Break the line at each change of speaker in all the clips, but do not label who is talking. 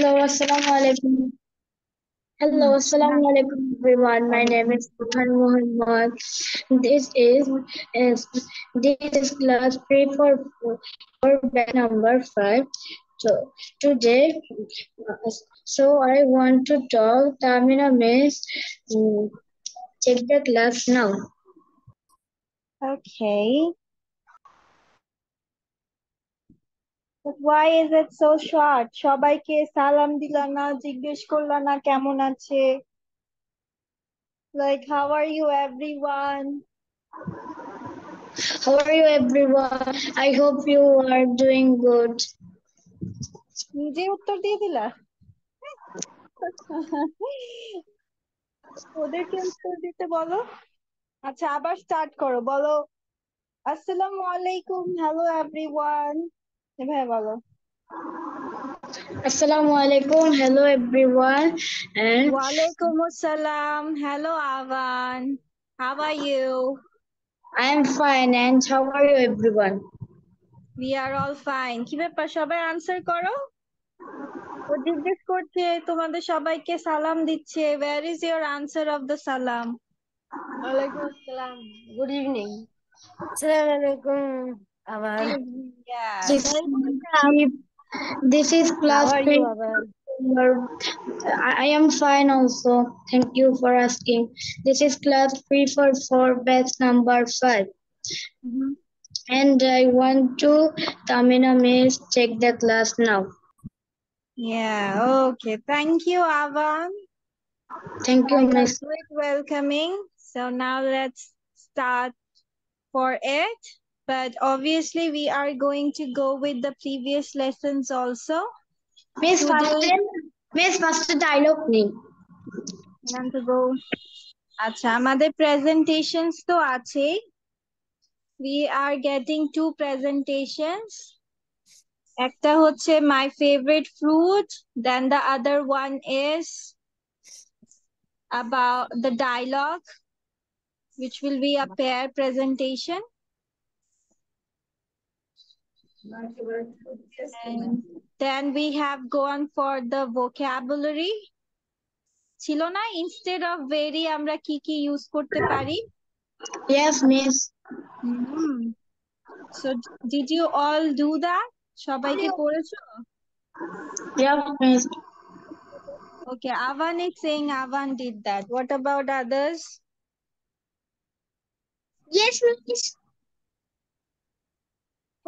Hello, assalamu alaikum. Hello, assalamu alaikum everyone. My name is Burhan Muhammad. This is this is class 3 for batch number 5. So today, so I want to talk. Tamina Miss, check the class now.
Okay. But why is it so short? সবাইকে সালাম দিলা না, জিজ্ঞেস করলা না কেমন আছে? Like, how are you everyone?
How are you everyone? I hope you are doing good.
নিজে উত্তর দিয়ে দিলা? ওদেরকে উত্তর দিতে বলো। আচ্ছা, আবার স্টার্ট করো, বলো আসসালামু আলাইকুম, হ্যালো এভরিওয়ান। এভাবে বলো।
Assalamu alaikum. Hello everyone. And
ওয়ালাইকুম আসসালাম, hello আভান। How are you?
I am fine. And how are you everyone?
We are all fine. কি ব্যাপার, সবাই আনসার করো। ও জিজ্ঞেস করছে তোমাদের সবাইকে সালাম দিচ্ছে। Where is your answer of the salam?
Walaikum assalam. Good evening. Assalamualaikum. Aman.
Yeah,
This
very good
is,
job.
this is class
How are you,
3.
Aman?
I am fine also. Thank you for asking. This is class 3 for batch number 5.
Mhm.
And I want to Tamina Miss check the class now.
Yeah, okay. Thank you, Avan,
Thank you,
for your
Miss.
great welcoming. So now let's start for it. But obviously, we are going to go with the previous lessons also.
Miss
Today,
first dialogue name.
want to go. আচ্ছা, আমাদের presentations তো আছেই। We are getting 2 presentations. একটা হচ্ছে my favorite fruit, then the other one is about the dialogue, which will be a pair presentation. And then we have gone for the vocabulary. ছিল না, instead of very আমরা কি কি use করতে পারি?
Yes, Miss.
So did you all do that? সবাই কি করেছো?
Yes, Miss.
Okay, Avan is saying Avan did that. What about others?
Yes, Miss.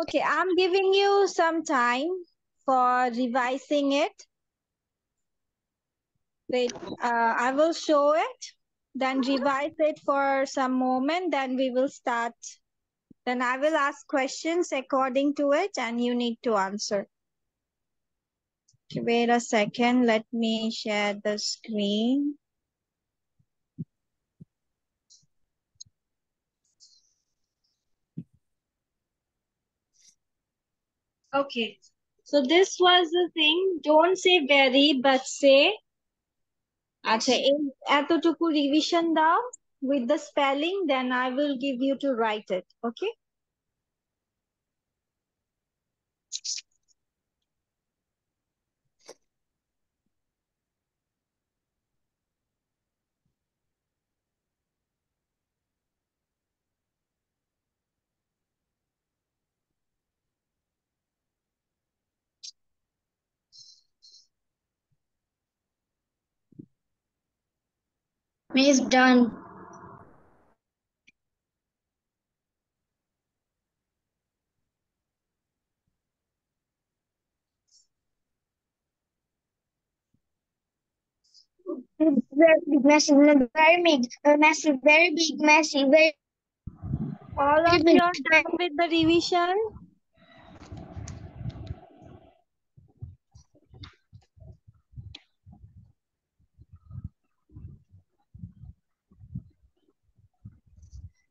Okay, I'm giving you some time for revising it. Wait, I will show it, then revise it for some moment, then we will start. Then I will ask questions according to it and you need to answer. Okay, wait a second, let me share the screen. Okay, so this was the thing. Don't say very, but say আচ্ছা এতটুকু revision দাও with the spelling, then I will give you to write it. Okay,
Miss done. Very big, massive, very big, massive, very big, massive, very
all of
big.
you are done with the revision?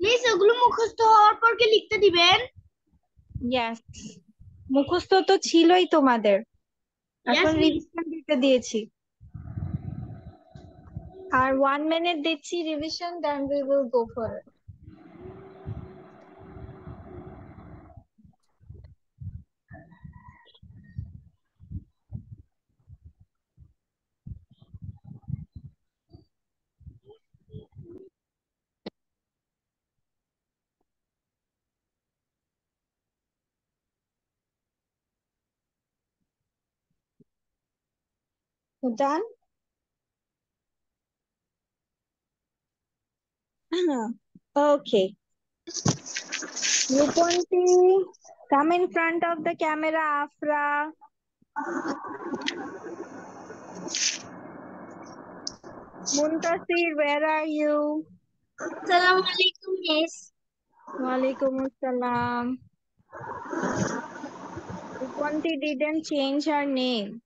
Miss ওগুলো মুখস্থ হওয়ার পর কি লিখতে দিবেন?
Yes, মুখস্থ তো ছিলই তোমাদের, এখন
Yes, miss.
রিভিশন দিতে দিয়েছি। আর 1 minute দিচ্ছি revision, then we will go for it. You done? Okay. Yukonti, come in front of the camera, Afra. Muntasir, where are you?
Assalamu alaikum, miss.
Walaikum assalam. Yukonti didn't change her name.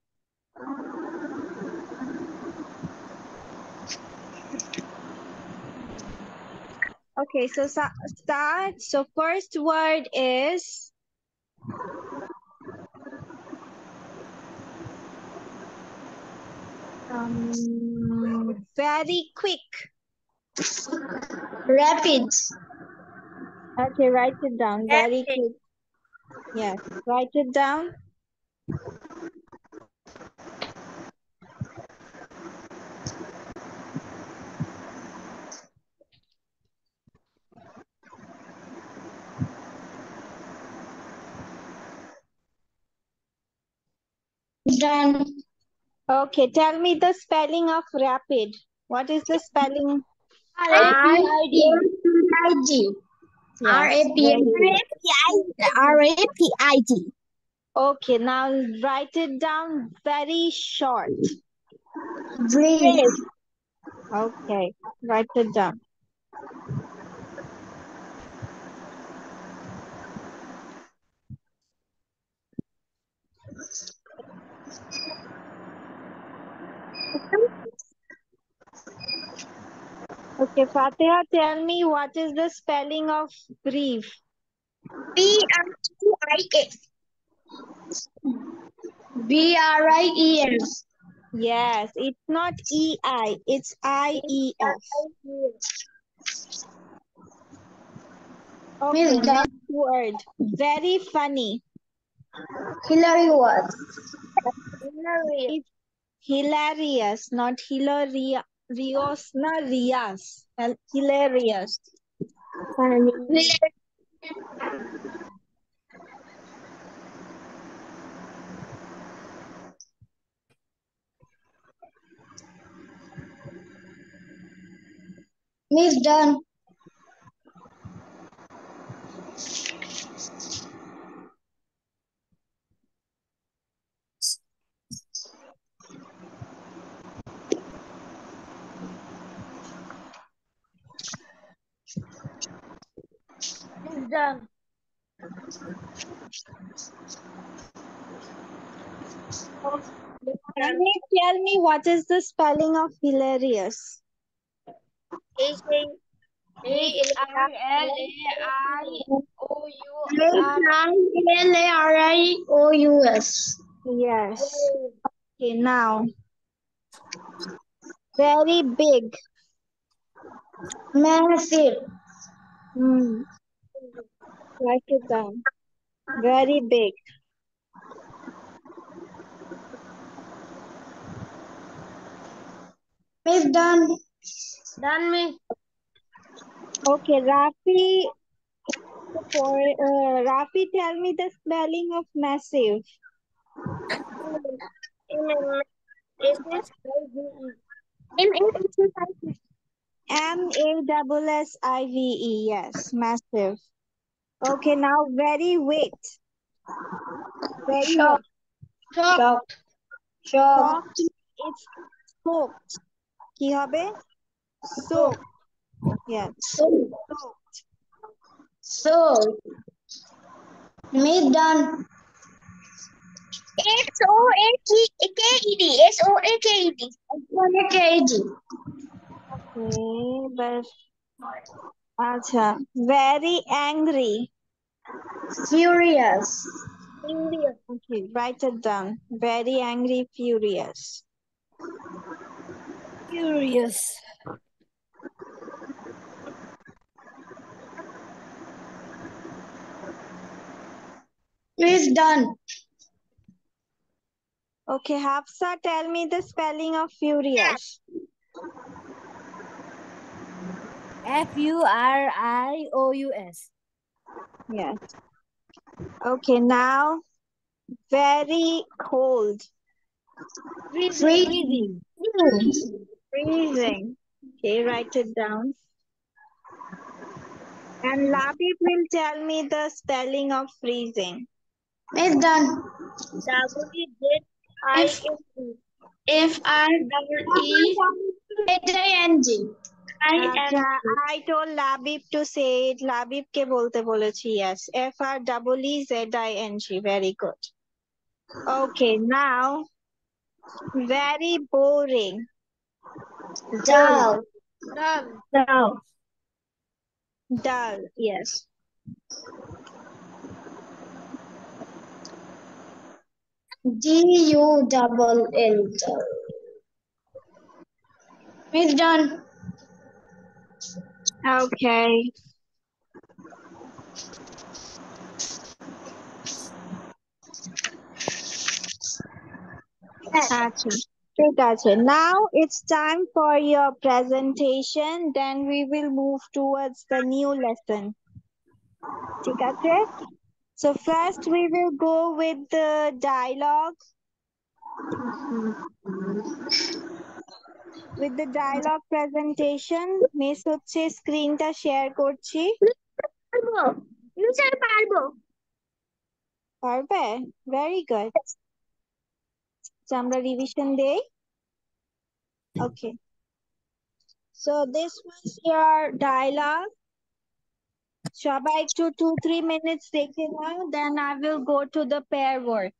Okay, so start. So first word is very quick.
Rapid.
Okay, write it down. Very quick. Yes, write it down.
Done.
Okay, tell me the spelling of rapid. What is the spelling?
R-A-P-I-D.
Yes, very good.
R-A-P-I-D.
Okay, now write it down very short.
Breathe.
Okay, write it down. Okay, Fatiha, tell me what is the spelling of brief?
B-R-E-I-S. B-R-I-E-S.
Yes, it's not E-I, it's I-E-S. Okay,
Miss Done.
next word. Very funny.
Hilarious.
It's hilarious, not hilarious, not Rias. Hilarious.
Miss Done. Miss Done.
Can you tell me what is the spelling of hilarious?
Hilarious.
Yes. Okay, now. Very big.
Massive.
Write it down. Very big.
Miss Done. Done, Miss.
Okay, Rafi. Rafi, tell me the spelling of massive. M-A-S-S-I-V-E. Yes, massive. Okay, now very wet. Very wet.
Shocked.
Soft. It's soaked. কি হবে? Soaked. Yes. Soaked.
So, Miss Done. S-O-A-K-E-D. S-O-A-K-E-D. S-O-A-K-E-D.
Okay, but acha. Very angry.
Furious.
Okay, write it down. Very angry, furious.
Curious.
Miss Done.
Okay, Hafsa, tell me the spelling of furious.
F-U-R-I-O-U-S.
Yes. Okay, now very cold.
Freezing.
Freezing. Okay, write it down. And Labib will tell me the spelling of freezing.
It's done. F F R E H I N G.
আচ্ছা, I told Labib to say it. Labib কে বলতে বলেছি. Yes. FREEZING. Very good. Okay, now very boring.
Dull.
Dull.
Dull. Yes.
DULL. It's done.
Okay. আচ্ছা, ঠিক আছে. Now it's time for your presentation. Then we will move towards the new lesson. ঠিক আছে? So first we will go with the dialogue. With the dialogue presentation, miss হচ্ছে স্ক্রিনটা share করছি. পারবে? Very good. So আমরা revision দেই. Okay. So this was your dialogue. সবাই একটু 2-3 minutes দেখে নাও, then I will go to the pair work.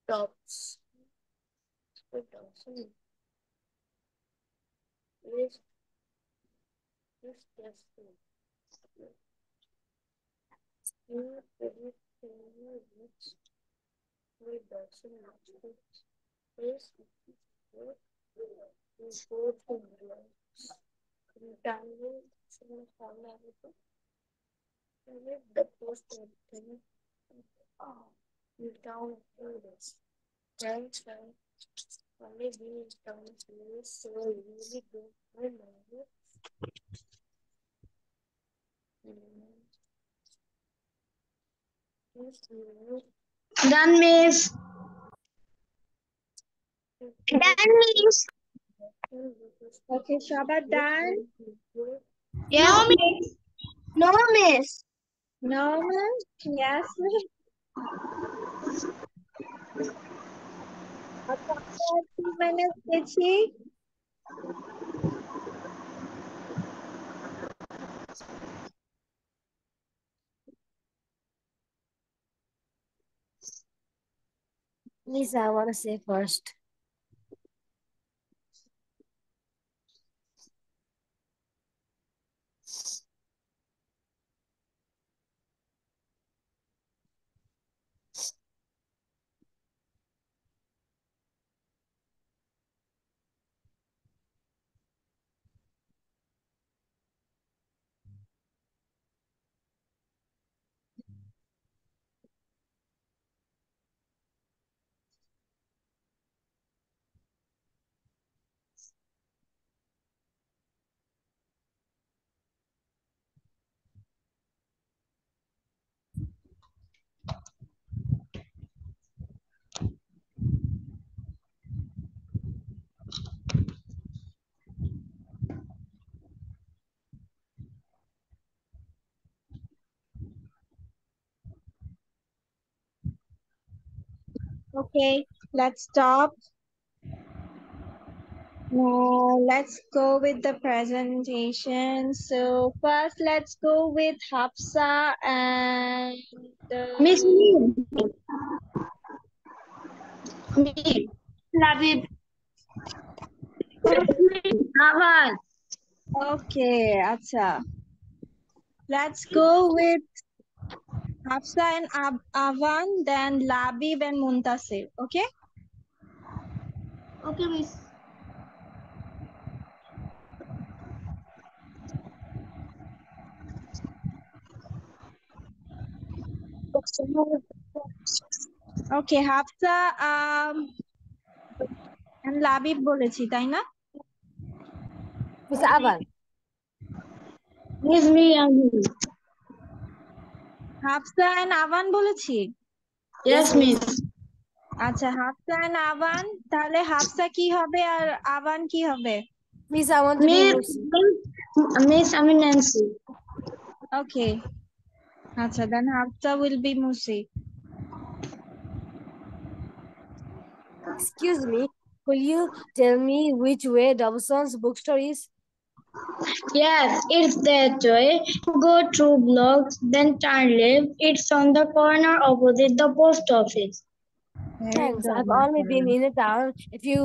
Tops.
Done, miss. Done, miss.
Okay, সবার done?
Yes, no, miss. No, miss.
No, ma'am? Yes, ma'am? আচ্ছা, আমরা 2 minutes দিচ্ছি.
Lisa, I want to say first.
Okay, let's stop. Now let's go with the presentation. So first, let's go with Hafsa and
Miss me. Me.
Labib.
Awan.
okay, acha. Let's go with Hafsa and Avan, then Labib and Muntasir. Okay?
Okay, Miss.
Okay, Hafsa and Labib বলেছি তাই না?
Miss Avan.
Miss me and me.
Hafsa and Avan বলেছি?
Yes, miss.
আচ্ছা, Hafsa and Avan, তাহলে Hafsa কি হবে আর Avan কি হবে?
Miss, I want to be
Miss,
Musi.
Miss, I mean Nancy.
Okay. আচ্ছা, then Hafsa will be Musi.
Excuse me, will you tell me which way Dobson's bookstore is?
Yes, it's that way. Go through blocks, then turn left. It's on the corner opposite the post office.
Very
Thanks.
good,
I've
my
only been
friend.
in a town a few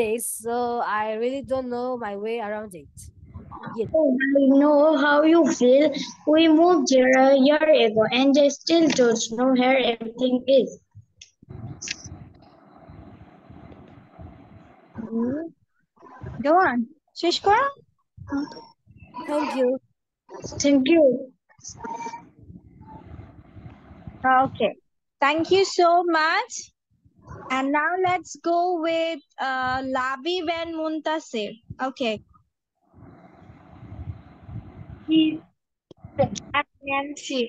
days, so I really don't know my way around it. Yet.
Oh, I know how you feel. We moved here a year ago and I still don't know where everything is.
Go on. শেষ করো?
Thank you.
Thank you.
Okay. Thank you so much. And now let's go with Labib and Muntasir. Okay.
And Nancy.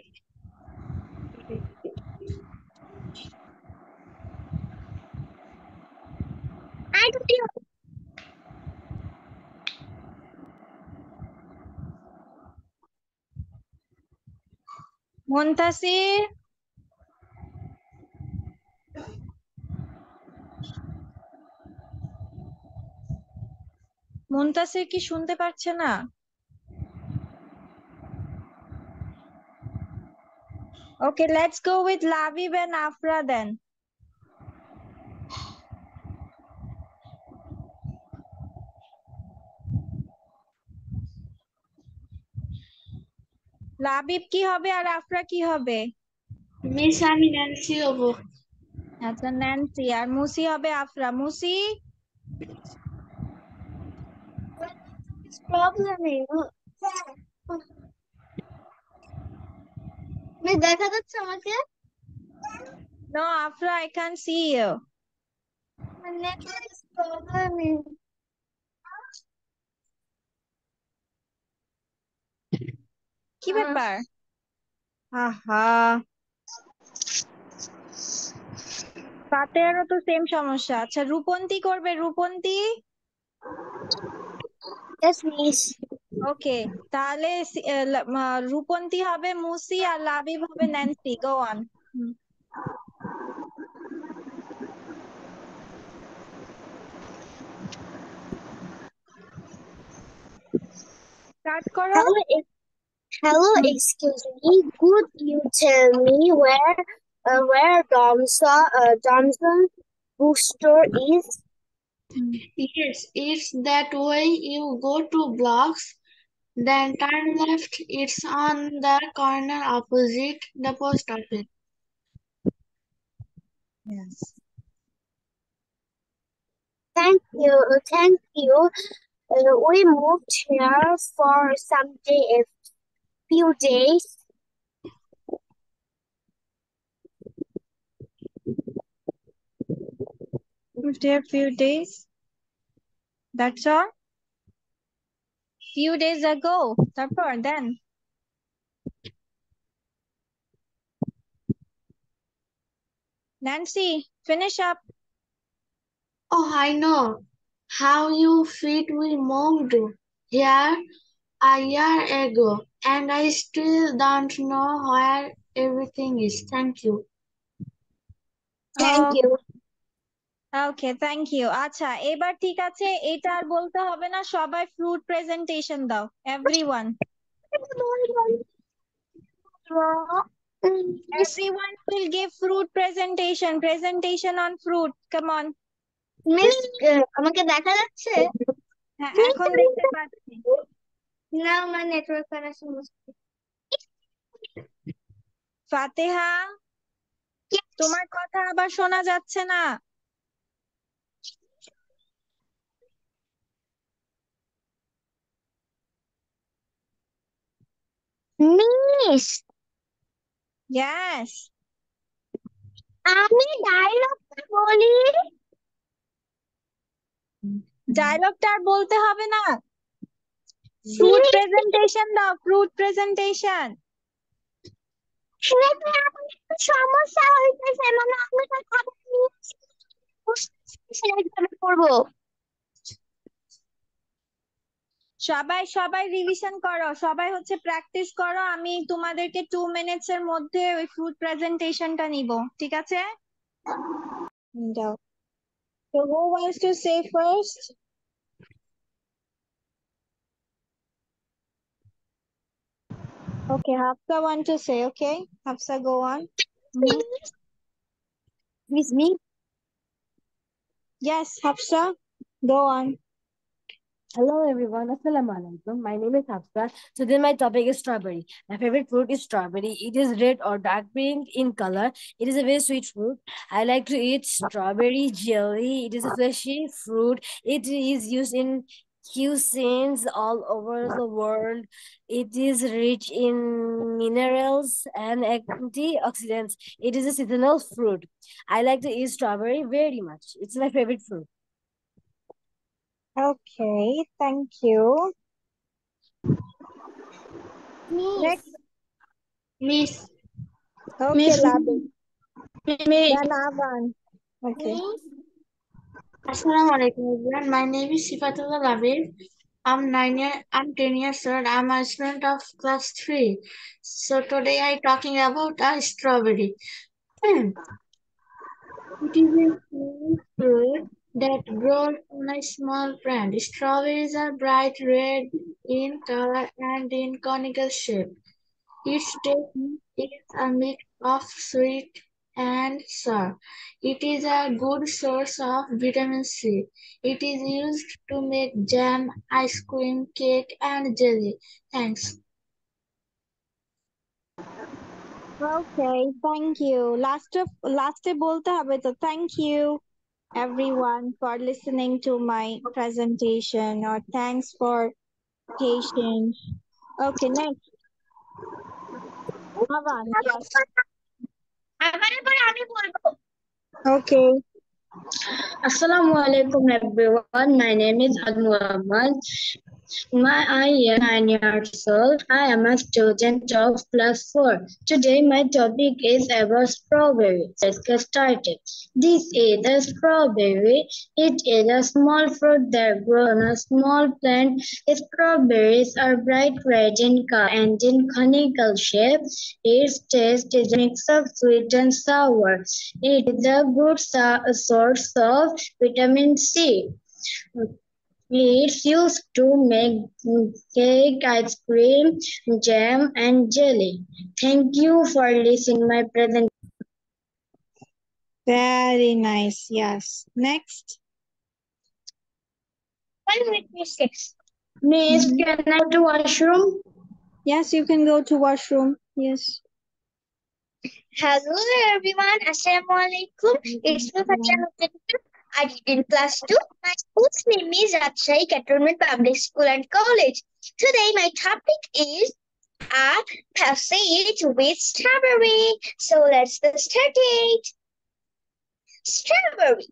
Muntasir. Muntasir কি শুনতে পারছে না? Okay, let's go with Labib and Afra then. Labib কি হবে আর আফরা কি হবে?
মিস আমি ন্যান্সি হব।
আচ্ছা, ন্যান্সি। আর মুসি হবে আফরা। মুসি?
দেখা যাচ্ছে আমাকে?
No, Afra, I can't see you.
My network is probleming.
কি ব্যাপার? আহা, ফাতেহারও তো সেম সমস্যা। আচ্ছা, রূপন্তী করবে, রূপন্তী?
Yes, miss.
ওকে, তাহলে রূপন্তী হবে মুসি আর লাবিব হবে ন্যান্সি। Go on. স্টার্ট করো।
Hello, excuse me. Could you tell me where Domson bookstore is?
Yes, it's that way. You go 2 blocks, then turn left. It's on the corner opposite the post office.
Yes.
Thank you. Thank you. We moved here for a few days.
Moved here few days. That's all? Few days ago. তারপর then. Nancy, finish up.
Oh, I know how you feel. We moved here a year ago, and I still don't know where everything is. Thank you.
Thank you.
Okay, thank you. আচ্ছা, এবার ঠিক আছে, এটা আর বলতে হবে না, সবাই fruit presentation দাও, everyone. Everyone will give fruit presentation on fruit. Come on.
Miss, আমাকে দেখা যাচ্ছে?
হ্যাঁ, এখন দেখতে পাচ্ছি।
না, আমার নেটওয়ার্ক করার সমস্যা।
ফাতেহা, তোমার কথা আবার শোনা যাচ্ছে না।
মিস,
ইয়েস,
আমি ডায়লগটা বলি।
ডায়লগটা আর বলতে হবে না, ফ্রুট প্রেজেন্টেশন দাও, ফ্রুট প্রেজেন্টেশন।
একটু সমস্যা হইতেছে, মানে আমি তো খাবার নিয়েছি, করবো।
সবাই সবাই রিভিশন করো, সবাই হচ্ছে প্র্যাকটিস করো। আমি তোমাদেরকে 2 মিনিটস এর মধ্যে ওই ফ্রুট প্রেজেন্টেশনটা নিব, ঠিক আছে? যাও। So who wants to say first? Okay, Hafsa want to say, okay? Hafsa, go on.
Miss me?
Yes, Hafsa, go on.
Hello everyone, Assalamu alaikum. My name is Hafsa. Today my topic is strawberry. My favorite fruit is strawberry. It is red or dark pink in color. It is a very sweet fruit. I like to eat strawberry jelly. It is a fleshy fruit. It is used in cuisines all over the world. It is rich in minerals and antioxidants. It is a seasonal fruit. I like to eat strawberry very much. It's my favorite fruit.
Okay, thank you. Next.
Miss,
Okay,
Miss,
Labi.
Miss,
Then Avan. Okay.
Assalamu alaikum everyone. My name is Sifatullah Labir. I'm 10 years old. I'm a student of class 3. So today I talking about a strawberry. It is a small fruit that grows on a small plant. Strawberries are bright red in color and in conical shape. Its taste is a mix of sweet and sour. It is a good source of vitamin C. It is used to make jam, ice cream, cake, and jelly. Thanks.
Okay, thank you. Last বলতে হবে তো, thank you everyone for listening to my presentation, or thanks for patience. Okay, next. Avan, yes.
আমি বলবো।
Okay.
Assalamu alaikum everyone. My name is Admu Ahmad. I am 9 years old. I am a student of class 4. Today my topic is about strawberry. Let's get started. This is a strawberry. It is a small fruit that grows on a small plant. Strawberries are bright red in color and in conical shape. Its taste is a mix of sweet and sour. It is a good source of vitamin C. It's used to make cake, ice cream, jam, and jelly. Thank you for listening my presentation.
Very nice. Yes. Next.
1 minute, Miss, can I go to washroom?
Yes, you can go to washroom. Yes.
Hello everyone, Assalamu alaikum. It's me Fatima. I did in class 2. My school's name is Rajshahi Cantonment Public School and College. Today my topic is a passage with strawberry. So let's get started. Strawberry.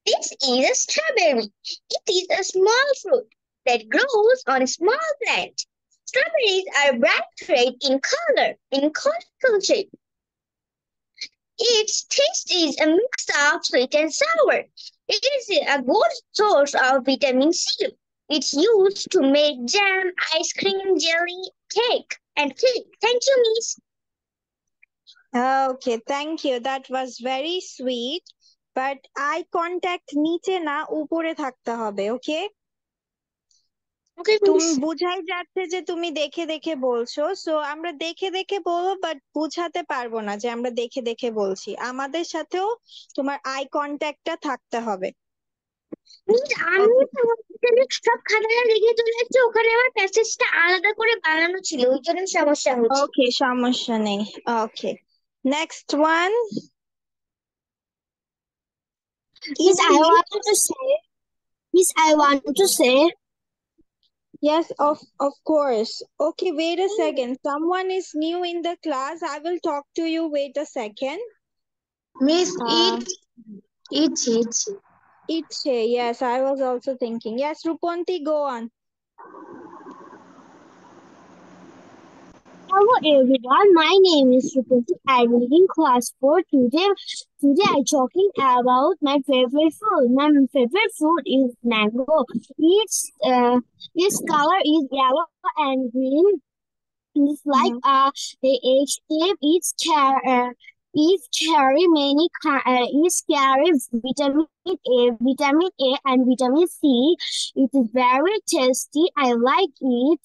This is a strawberry. It is a small fruit that grows on a small plant. Strawberries are bright red in color, in conical shape. Its taste is a mix of sweet and sour. It is a good source of vitamin C. It's used to make jam, ice cream, jelly, cake, and cake. Thank you, Miss.
Okay, thank you. That was very sweet. But eye contact নিচে না উপরে থাকতে হবে, okay?
Okay,
তুমি
miss.
বুঝাই যাচ্ছে যে তুমি দেখে দেখে বলছো, সো আমরা দেখে দেখে বলবো, বাট বুঝাতে পারবো না যে আমরা দেখে দেখে বলছি। আমাদের সাথেও তোমার আই কন্ট্যাক্টটা থাকতে হবে।
মিস আমি হোস্টেলে সব খাতাটা লিখে চলে যাচ্ছি, ওখানে আমার প্যাসেজটা আলাদা করে বানানো ছিল, ওই জন্য সমস্যা হচ্ছে।
ওকে, সমস্যা নেই। Okay, next one.
Miss, I want to say, Miss, I want to say,
Yes, of course. Okay, wait a second. Someone is new in the class. I will talk to you. Wait a second.
Miss,
Uh,
each.
Iche. Yes, I was also thinking. Yes, Ruponti, go on.
Hello everyone, my name is Rupati. I read in class 4 today I'm talking about my favorite fruit. My favorite fruit is mango. Its color is yellow and green. It's like the egg shape. It's carry many it's carry vitamin A and vitamin C. It is very tasty. I like it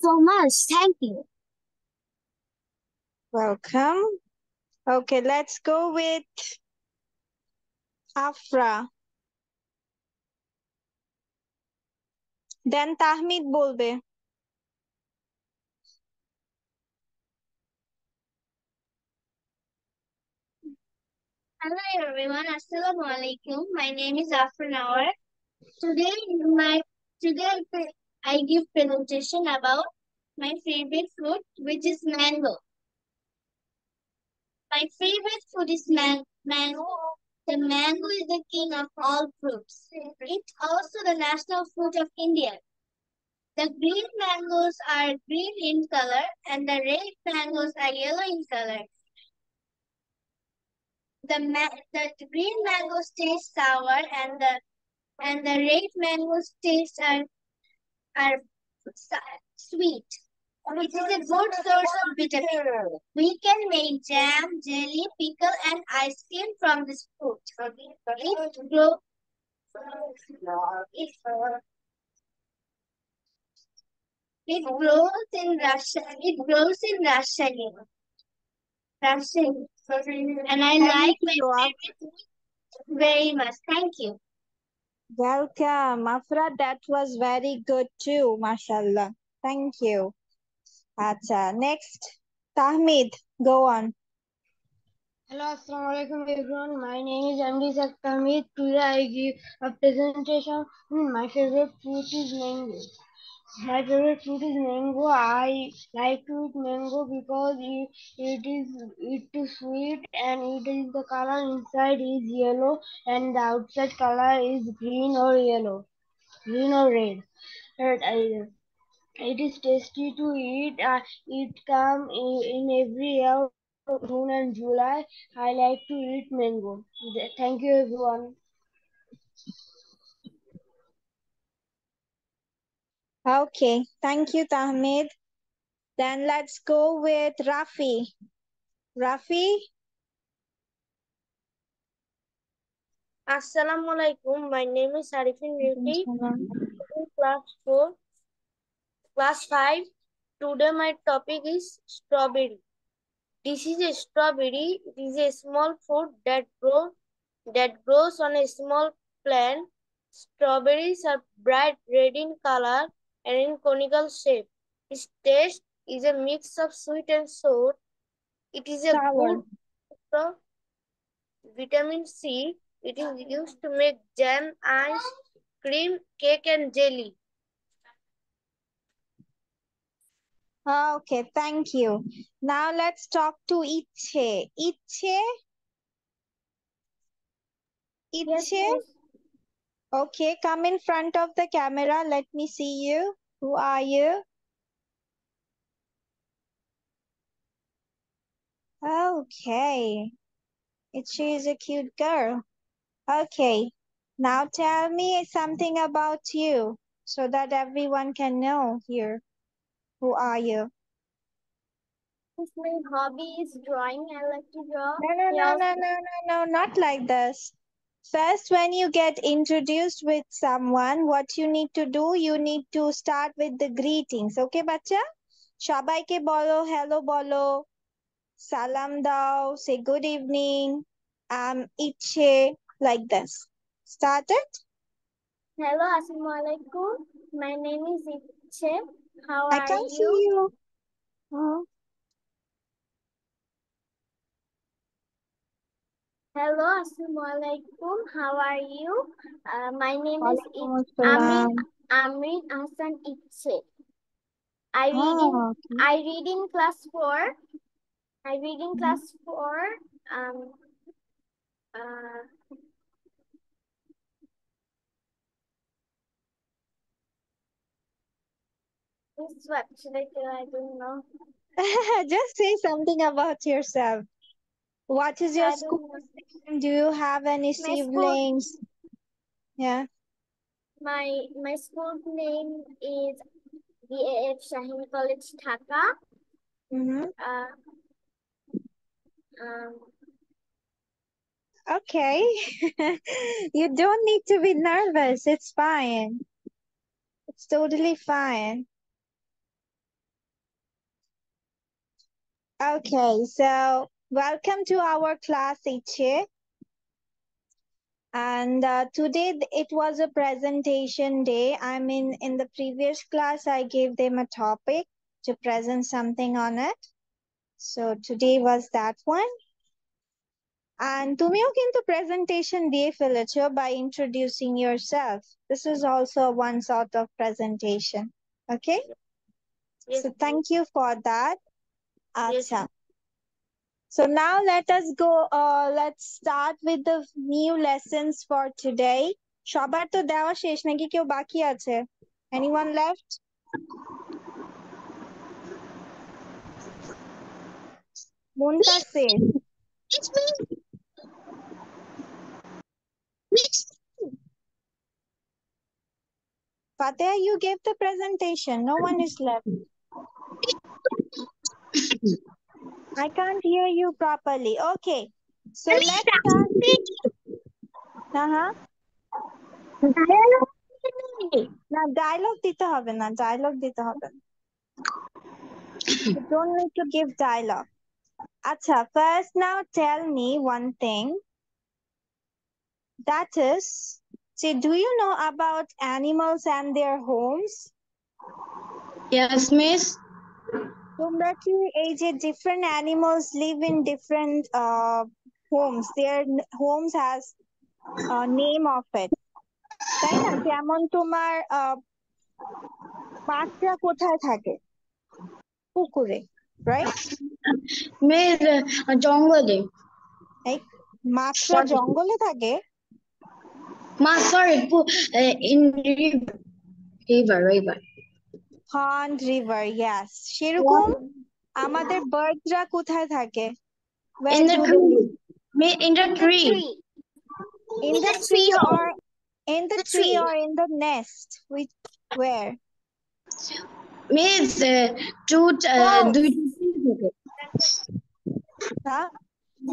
so much. Thank you.
Welcome. Okay, let's go with Afra. Then Tahmid বলবে।
Hello everyone, Assalamu alaikum. My name is Afra Nawar. Today I give presentation about my favorite fruit, which is mango. My favorite fruit is mango. The mango is the king of all fruits. It's also the national fruit of India. The green mangoes are green in color and the red mangoes are yellow in color. The green mangoes taste sour and the red mangoes taste are sweet. It is a good source of vitamin. We can make jam, jelly, pickle, and ice cream from this fruit. It grows in Russia. It grows in Russia. And I like my favorite fruit very much. Thank you.
Welcome, Afra. That was very good too, mashallah. Thank you. Acha, next, Tahmid, go on.
Hello, Assalamu alaikum everyone. My name is MD Kamid. Today I give a presentation. My favorite fruit is mango. My favorite fruit is mango. I like to eat mango because it is sweet and it is the color inside is yellow and the outside color is green or yellow, green or red. It is tasty to eat. It come in every year, June and July. I like to eat mango. Thank you, everyone.
Okay, thank you, Tahmid. Then let's go with Rafi. Rafi?
Assalamu alaikum. My name is Arifin Rifi. In class 4, class 5. Today my topic is strawberry. This is a strawberry. It is a small fruit that grows on a small plant. Strawberries are bright red in color and in conical shape. Its taste is a mix of sweet and sour. It is a
Sour.
good source of vitamin C. It is used to make jam, ice cream, cake, and jelly.
Okay, thank you. Now let's talk to Iche. Iche? Iche? Okay, come in front of the camera. Let me see you. Who are you? Okay. Iche is a cute girl. Okay. Now tell me something about you so that everyone can know here. Who are you?
My hobby is drawing. I like to draw.
No, not like this. First, when you get introduced with someone, what you need to do, you need to start with the greetings. Okay, bacha? সবাইকে বলো, hello বলো, salam দাও, say good evening, ইচ্ছে, like this. Start it?
Hello, Assalamualaikum. My name is Iche. How
I
are
can't
you?
see you. Oh.
Hello, Assalamualaikum. How are you? My name is
Walaikum assalam.
Amrin Hassan Iche. I
okay.
read in class 4. I read in class 4. What should I do? I don't know.
Just say something about yourself. What is your
I don't
school
know.
name? Do you have any
My school-
siblings? Yeah.
My school name is BAF Shaheen College, Dhaka.
Mm-hmm.
Um,
Okay. You don't need to be nervous. It's fine. It's totally fine. Okay, so welcome to our class, Iche. And today it was a presentation day. I mean, in the previous class, I gave them a topic to present something on it. So today was that one. And তুমিও কিন্তু presentation দিয়ে ফেলেছো by introducing yourself. This is also one sort of presentation. Okay?
yes,
So thank you for that.
Yes.
Acha. So now let us go, let's start with the new lessons for today. সবার তো দেওয়া শেষ নাকি কেউ বাকি আছে? Anyone left? Muntasir.
It's me.
Fateh, you gave the presentation. No one is left. I can't hear you properly. Okay. So let's start. Uh-huh. না dialogue দিতে হবে না, dialogue দিতে হবে না. You don't need to give dialogue. Acha, first now tell me one thing. That is, see, do you know about animals and their homes?
Yes, miss.
তোমরা কি এই যে different animals live in different homes. Their homes has a name of it. তাই না? যেমন তোমার মাছরা কোথায় থাকে? পুকুরে, right?
Miss, জঙ্গলে।
এই মাছরা
Sorry.
জঙ্গলে থাকে?
Sorry, in river.
Pond, river, yes. সেরকম আমাদের বার্ডসরা কোথায় থাকে? Where
In the
do they
tree.
live?
In the tree.
In the tree or in the tree or in the nest? Which where?
Miss, দুইটা
Huh?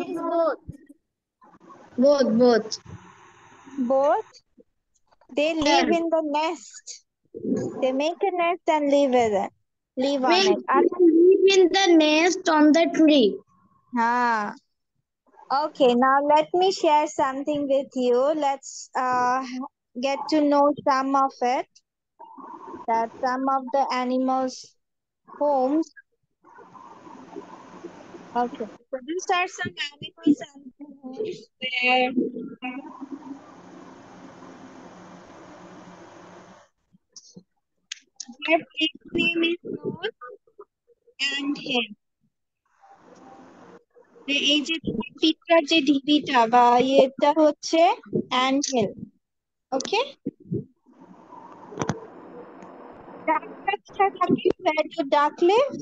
It is both.
both.
Both? They live
Yes.
in the nest. They make a nest and live with it. Live on
Miss,
it.
live in the nest on the tree.
Ah. Okay, now let me share something with you. Let's get to know some of it. That some of the animals' homes. Okay, so these are some animals and their homes where their place name is known anthill. এই যে পিঁপড়ার যে ঢিপিটা বা এটা হচ্ছে anthill. Okay? ডাকটা কোথায় থাকে? Where do duck live?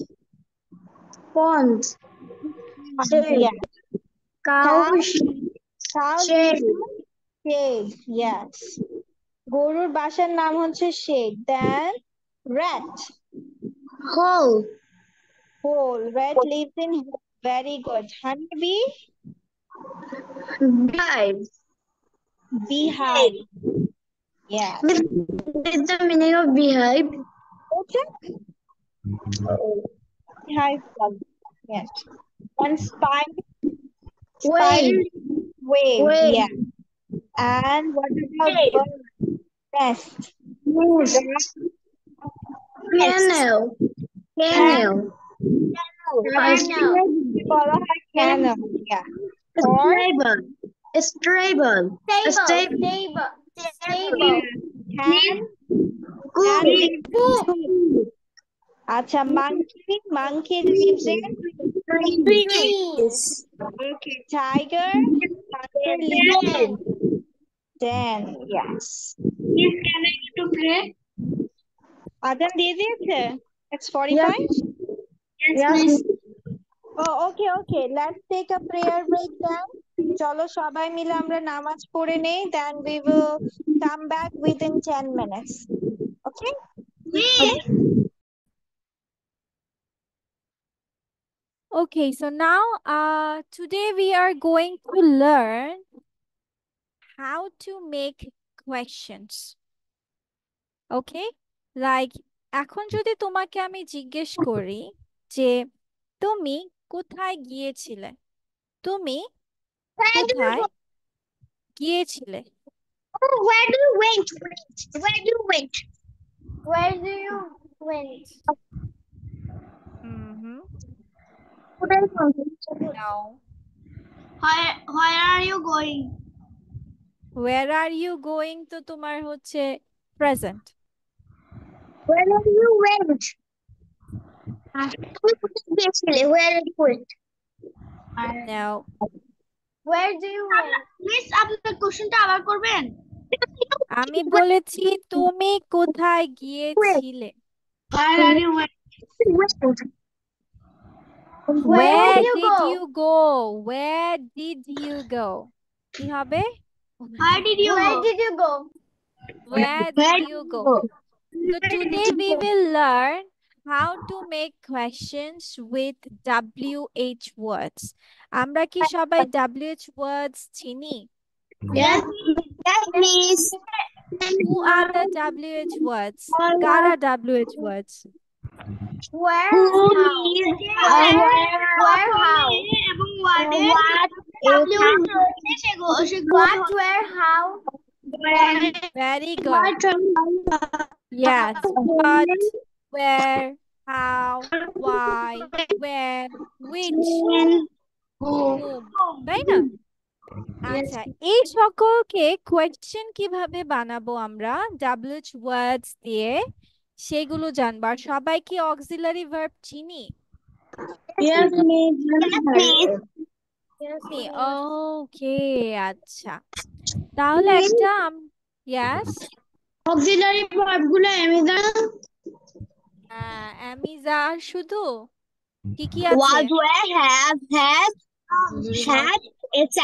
Pond.
Yeah.
Cow.
Cow
Shade.
shade, yes. গরুর বাসার নাম হচ্ছে shade. Then rat.
Hole.
Hole. Rat lives in hole. Very good. Honeybee?
Beehive.
Beehive. Yeah.
What is the meaning of beehive?
Okay. Beehive. Yes. One spider. Spider
Wave.
wave.
Wave.
Yeah. And what about
Wave.
bird? Nest.
Nest. Canal. Canal.
বলা হয় canal. Yeah. Or
Stable. Stable.
Stable.
can
Cook.
আচ্ছা monkey lives in
Trees.
okay tiger lives in den. Yes.
Please can I to pray?
আদান দিয়ে দিয়েছে? It's 45?
Yes, please.
Oh, okay. Let's take a prayer break then. চলো সবাই মিলে আমরা নামাজ পড়ে নেই, then we will come back within 10 minutes. Okay? Okay, so now today we are going to learn how to make questions. Okay? Like এখন যদি তোমাকে আমি জিজ্ঞেস করি যে তুমি কোথায় গিয়েছিলে? তুমি কোথায় গিয়েছিলে?
Where do you went? Where do you went? Where do you went?
Mm-hmm. No.
Where are you going?
Where are you going তো তোমার হচ্ছে present.
Where are you went? Where are you went?
No.
Where do you went? Miss, আপনার কোশ্চেনটা আবার করবেন?
আমি বলেছি তুমি কোথায় গিয়েছিলে?
Where are you went?
Where did you go? Where did you go? কি হবে?
Where did you go?
Where did you go? So today we will learn how to make questions with WH words. আমরা কি সবাই WH words চিনি?
Yes.
Yes, miss.
Who are the WH words? কারা WH words?
Where? Where? How? এবং what? What? Where? How?
Very good. Yes. What, where, how, why, when, which, whom. তাই না? আচ্ছা, এই সকলকে কোয়েশ্চেন কিভাবে বানাবো আমরা WH ওয়ার্ডস দিয়ে সেগুলো জানবার। সবাই কি অক্সিলারি ভার্ব চিনি?
Yes, miss.
ওকে, আচ্ছা। তাহলে একটা yes
Auxiliary verb গুলো অ্যামিজান।
অ্যামিজা আর শুধু কি কি আছে?
Was, were, have, has, had, etc.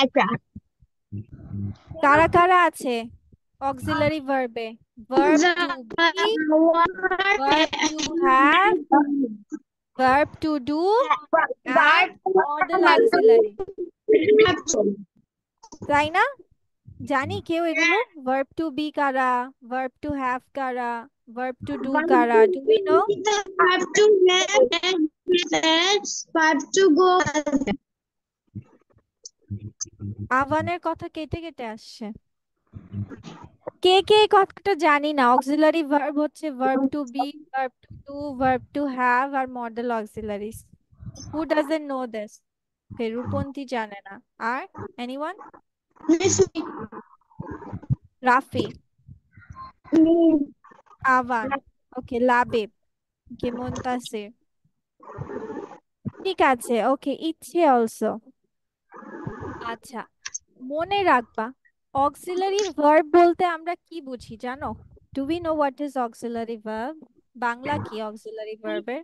কারা কারা আছে auxiliary ভার্বে? verb to be, verb to have, verb to do and modal auxiliary. তাই না? জানি কেউ এগুলো? verb to be কারা, verb to have কারা, verb to do কারা? Do we know?
Verb to have, verb to go.
আহ্বানের কথা কেটে কেটে আসছে। কে কে এই কথাটা জানি না? অক্সিলারি ভার্ব হচ্ছে verb to be, verb to do, verb to have আর modal auxiliaries. Who doesn't know this? Okay, Rupanti জানে না। আর anyone? রাফি, আভান, ওকে, লাবিব, ওকে, মুনতাসির। ঠিক আছে, ওকে, ইচ্ছে অলসো। আচ্ছা, মনে রাখবা অক্সিলারি ভার্ব বলতে আমরা কি বুঝি জানো? Do we know what is auxiliary verb? Bangla কি অক্সিলারি ভার্বের?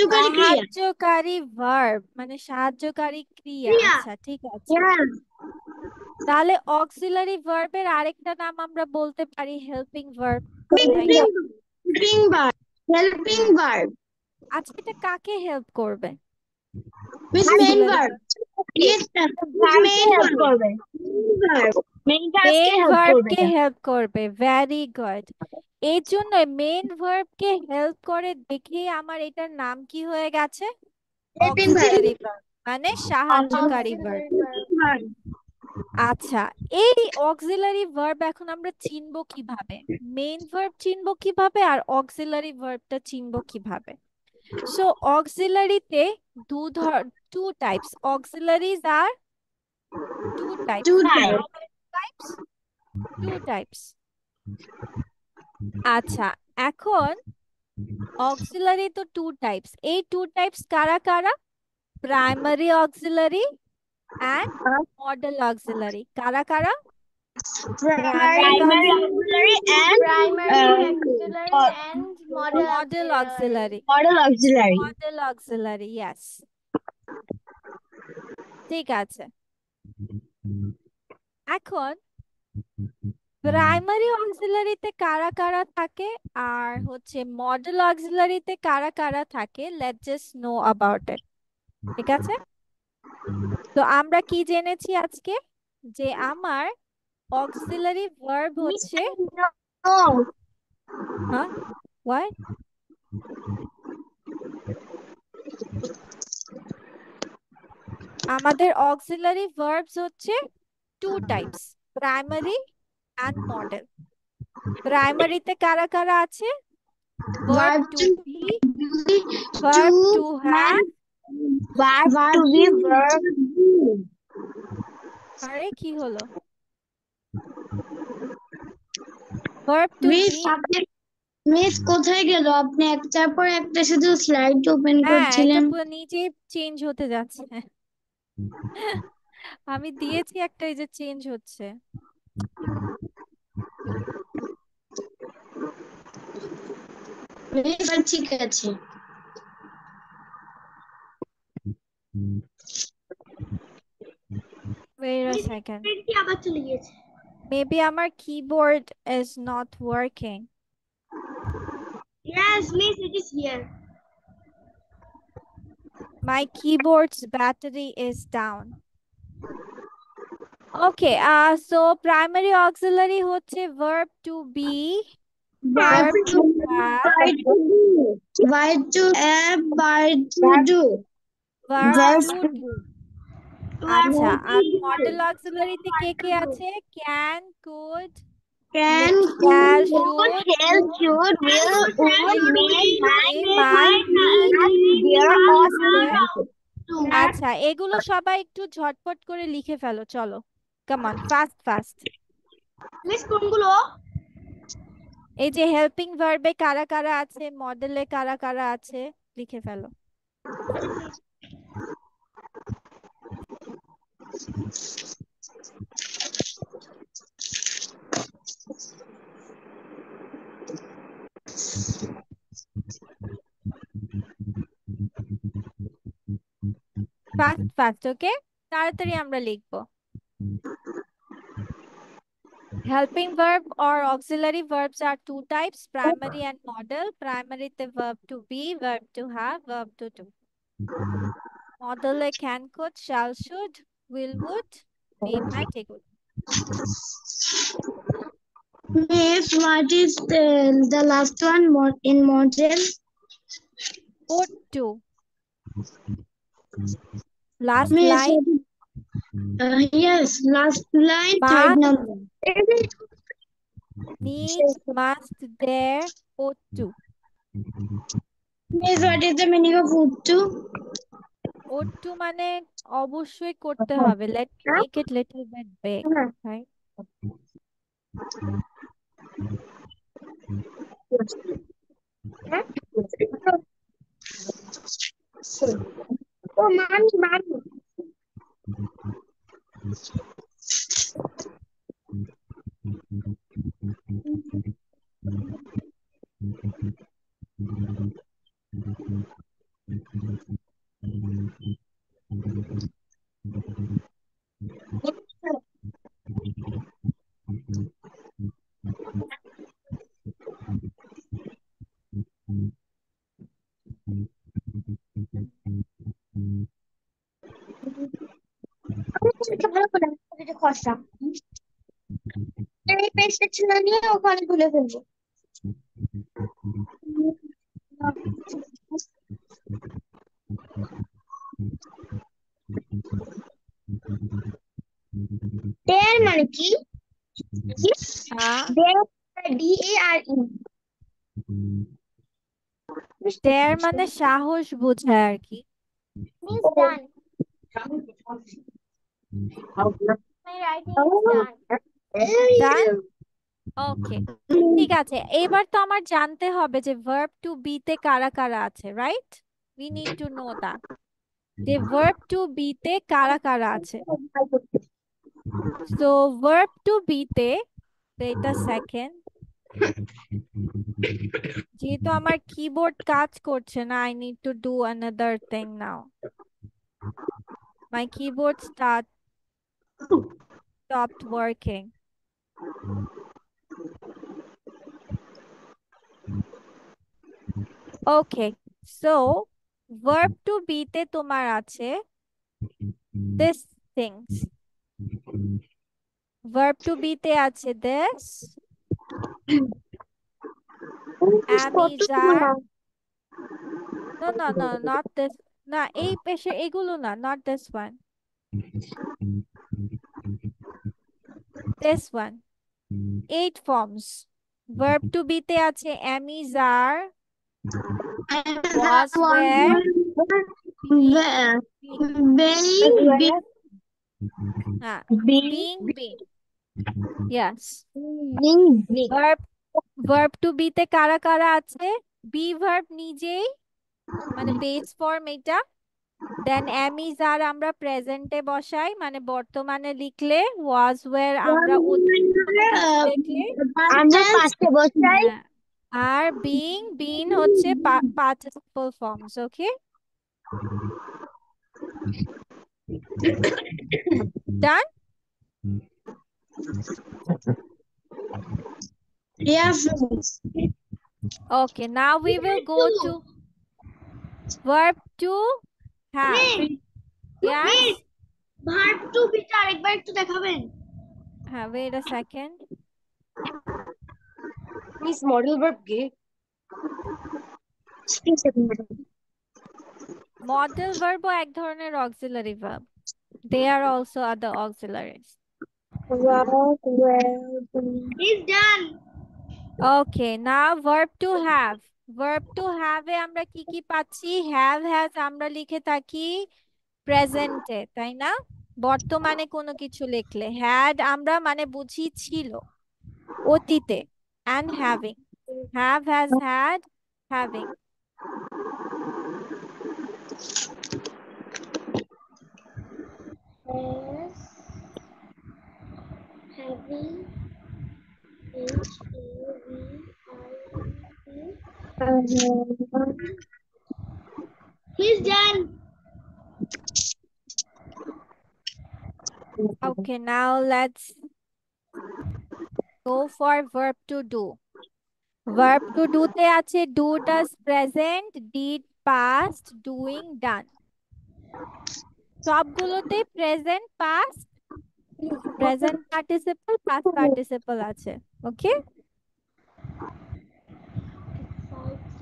সাহায্যকারী ভার্ব মানে সাহায্যকারী ক্রিয়া। আচ্ছা, ঠিক আছে। তাহলে অক্সিলারি ভার্বের আরেকটা নাম আমরা বলতে পারি হেল্পিং ভার্ব, তাই না?
Helping verb. Helping verb.
আচ্ছা, এটা কাকে হেল্প করবে?
Which main
Auxiliary
verb? Yes, ma'am. Which
ভার্বকে
main
help
verb?
করবে,
Verb.
মেইন টাস্ককে
মেইন
হেল্প করবে
ভার্বকে
এটা।
হেল্প করবে। Very good. এই জন্য মেইন ভার্বকে হেল্প করে দেখেই আমার এটার নাম কি হয়ে গেছে?
Helping verb.
অক্সিলারি ভার্ব, মানে সাহায্যকারী ভার্ব।
Verb.
আচ্ছা, এই অক্সিলারি ভার্ব এখন আমরা চিনবো কিভাবে? মেইন ভার্ব চিনবো কিভাবে আর অক্সিলারি ভার্বটা চিনবো কিভাবে? সো অক্সিলারিতে two types. Auxiliaries are two types.
Two
How
types.
many types? Two types. আচ্ছা, এখন অক্সিলারি তো টু টাইপস। এই টু টাইপস কারা কারা? Primary auxiliary and modal auxiliary. কারা কারা? Primary
primary auxiliary and
modal auxiliary.
Modal auxiliary.
Modal auxiliary, yes, ঠিক আছে। এখন প্রাইমারি অক্সিলারিতে কারা কারা থাকে আর হচ্ছে মডেল অক্সিলারিতে কারা কারা থাকে, let's just know about it. ঠিক আছে, তো আমরা কি জেনেছি আজকে? যে আমার অক্সিলারি ভার্ব হচ্ছে হ্যাঁ হোয়াট? আমাদের অক্সিলারি ভার্বস হচ্ছে two types, primary and modal. প্রাইমারিতে কারা কারা আছে? Verb to be, verb to have.
Verb to be, verb
আরে কি হলো? Verb to
miss
be.
আপনি মিস কোথায় গেল? আপনি একটার পর একটা শুধু স্লাইড ওপেন
হ্যাঁ, এটা
করছিলেন।
পুরো নিচে চেঞ্জ হতে যাচ্ছে। আমি দিয়েছি একটা, এই যে চেঞ্জ হচ্ছে।
মিস ঠিক আছে।
Wait a second.
আবার চলে গিয়েছে।
Maybe আমার keyboard is not working.
Yes, miss, it is here.
My keyboard's battery is down. Okay, so primary auxiliary হচ্ছে verb to be, verb to have,
Verb to have, verb to do.
verb to do. আচ্ছা, আর model অক্সিলারিতে কে কে আছে? Can, could,
Can,
shall,
could,
should,
shall, should, will, would, may, might,
might,
dare, ought,
আচ্ছা, এগুলো সবাই একটু ঝটপট করে লিখে ফেলো, চলো। Come on, fast fast.
Miss কোনগুলো?
এই যে হেল্পিং ভার্বে কারা কারা আছে, মডেলে কারা কারা আছে, লিখে ফেলো। ফাস্ট ফাস্ট, ওকে, তাড়াতাড়ি আমরা লিখবো। Helping verb or auxiliary verbs are two types, primary and model. Primary the verb to be, verb to have, verb to do. Model A can, could, shall, should, will, would, may, might, এগুলো।
Miss, what is the last one in model?
Ought to. Last
Miss,
line.
yes, last line, third
Must,
number.
need, must, dare, ought to.
Miss, what is the meaning of would to?
Ought to মানে অবশ্যই করতে হবে। Let me make it little bit big, right?
Oh, mommy. ভালো করে এটা খসা এই পেজটা ছিল নিয়ে ওখানে তুলে ফেলবো। ডেয়ার মানে কি?
হ্যাঁ,
DARE।
ডেয়ার মানে সাহস বোঝায় আর কি।
Miss done. My writing is done.
ডান, ওকে, ঠিক আছে। এবার তো আমার জানতে হবে যে ভার্ব টু বি তে কারা কারা আছে, right? We need to know that, যে ভার্ব টু বি তে কারা কারা আছে। সো ভার্ব টু বি তে, wait a second, যেহেতু আমার কিবোর্ড কাজ করছে না, I need to do another thing now. My keyboard stopped working. Okay, so verb to be তে তোমার আছে this things, verb to be তে আছে this, am is are, no, not this, না এই পেশে এগুলো না, not this one, this one, 8 forms. Verb to be তে আছে am is are, was were, হ্যাঁ, being been, yes. Verb to be তে কারা কারা আছে? বি ভার্ব নিজেই, মানে বেস ফর্ম এটা। দেন am is are আমরা প্রেজেন্টে বসাই, মানে বর্তমানে লিখলে। was were আমরা কোনো কিছু লিখলে,
আমরা পাশে বসাই।
হ্যাঁ। আর being been হচ্ছে participle forms, okay? Done?
Yes.
Okay, now we will go to verb to have. Yes?
Verb to বিটা আরেকবার একটু দেখাবেন?
হ্যাঁ, wait a second.
Miss model verb কি?
Modal verb ও এক ধরনের auxiliary verb. They are also other auxiliaries.
He's done.
Okay, now verb to have. Verb to have এ আমরা কি কি পাচ্ছি? Have has আমরা লিখে থাকি প্রেজেন্টে, তাই না? বর্তমানে কোনো কিছু লিখলে had আমরা মানে বুঝি ছিল অতীতে, and having. Have has had, having.
Having, He's done.
Okay, now let's go for verb to do. Verb to do তে আছে do, does, present, did, past, doing, done. সবগুলোতে present, past, present participle, past participle আছে, ওকে?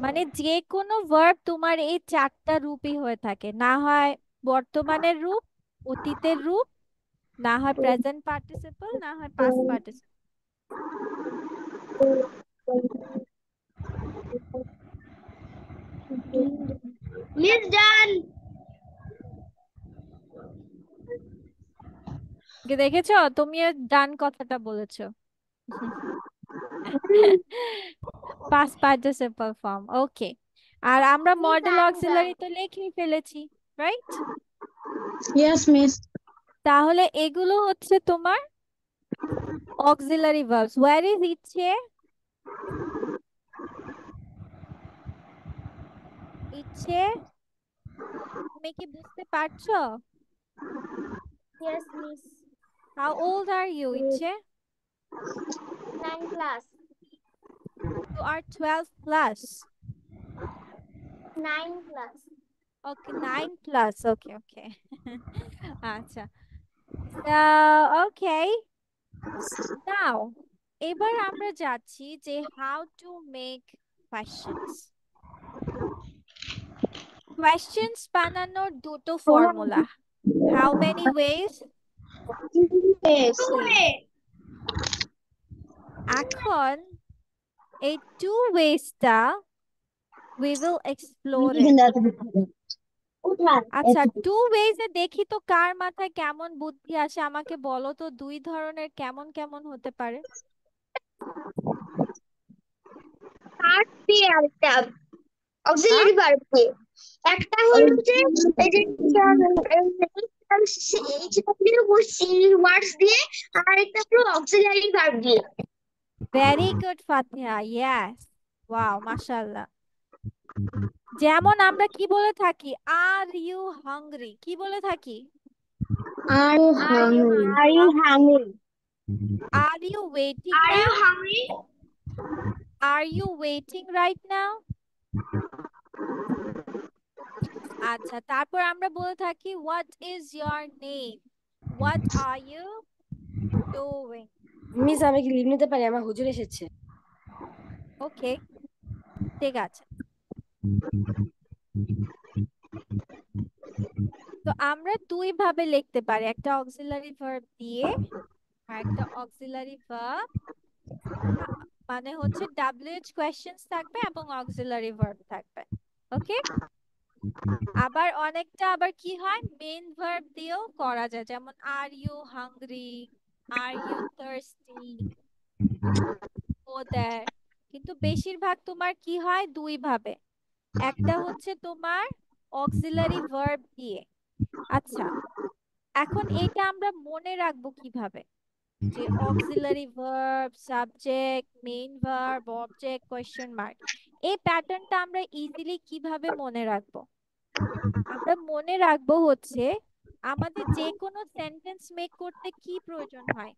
মানে যে কোনো verb তোমার এই 4টা রূপই হয়ে থাকে, না হয় বর্তমানের রূপ, অতীতের রূপ, না হয় প্রেজেন্ট পার্টিসিপল, না হয় পাস্ট পার্টিসিপল।
He's done.
দেখেছো, তুমি ডান কথাটা বলেছো। পাস্ট পার্টিসিপল ফর্ম, ওকে। আর আমরা মডেল অক্সিলারি তো লিখেই ফেলেছি, রাইট?
Yes, miss.
তাহলে এগুলো হচ্ছে তোমার অক্সিলারি ভার্বস। ওয়্যার ইজ ইচ্ছে? ইচ্ছে তুমি কি বুঝতে পারছো?
Yes, miss.
How old are you Ichchhe?
9 class.
You are 12 plus.
9 class.
Okay, 9 plus. Okay. আচ্ছা, Okay. Now, এবার আমরা যাচ্ছি যে how to make questions. Questions বানানোর দুটো formula. How many ways?
Yes.
Two ways. এখন এই 2 waysটা we will explore it. আচ্ছা 2 ways এ দেখি তো কার মাথায় কেমন বুদ্ধি আসে, আমাকে বলো তো 2 ধরনের কেমন কেমন হতে পারে?
Part দিয়ে আরেকটা auxiliary verb দিয়ে। একটা হলো যে এই যে words দিয়ে, আর একটা হলো auxiliary verb দিয়ে।
Very good, Fatiha. Yes. Wow, mashallah. যেমন আমরা কি বলে থাকি? Are you hungry? কি বলে থাকি?
Are you hungry?
Are you hungry?
Are you waiting
Are you
now?
hungry?
Are you waiting right now? আচ্ছা, তারপর আমরা বলে থাকি what is your name? What are you doing?
Miss আমি কি লিভ নিতে পারি? আমার হুজুর এসেছে।
ওকে, ঠিক আছে। তো আমরা দুই ভাবে লিখতে পারি, একটা অক্সিলারি ভার্ব দিয়ে আর একটা অক্সিলারি ভার্ব মানে হচ্ছে WH কোয়েশ্চেন্স থাকবে এবং অক্সিলারি ভার্ব থাকবে। ওকে, আবার অনেকটা আবার কি হয় মেইন ভার্ব দিয়েও করা যায়, যেমন are you hungry, are you thirsty, go there. কিন্তু বেশিরভাগ তোমার কি হয় দুই ভাবে, একটা হচ্ছে তোমার অক্সিলারি ভার্ব দিয়ে। আচ্ছা, এখন এটা আমরা মনে রাখবো কিভাবে যে auxiliary verb, subject, main verb, object, question mark, এই প্যাটার্নটা আমরা ইজিলি কিভাবে মনে রাখবো? আমরা মনে রাখবো হচ্ছে আমাদের যে কোনো সেন্টেন্স মেক করতে কি প্রয়োজন হয়।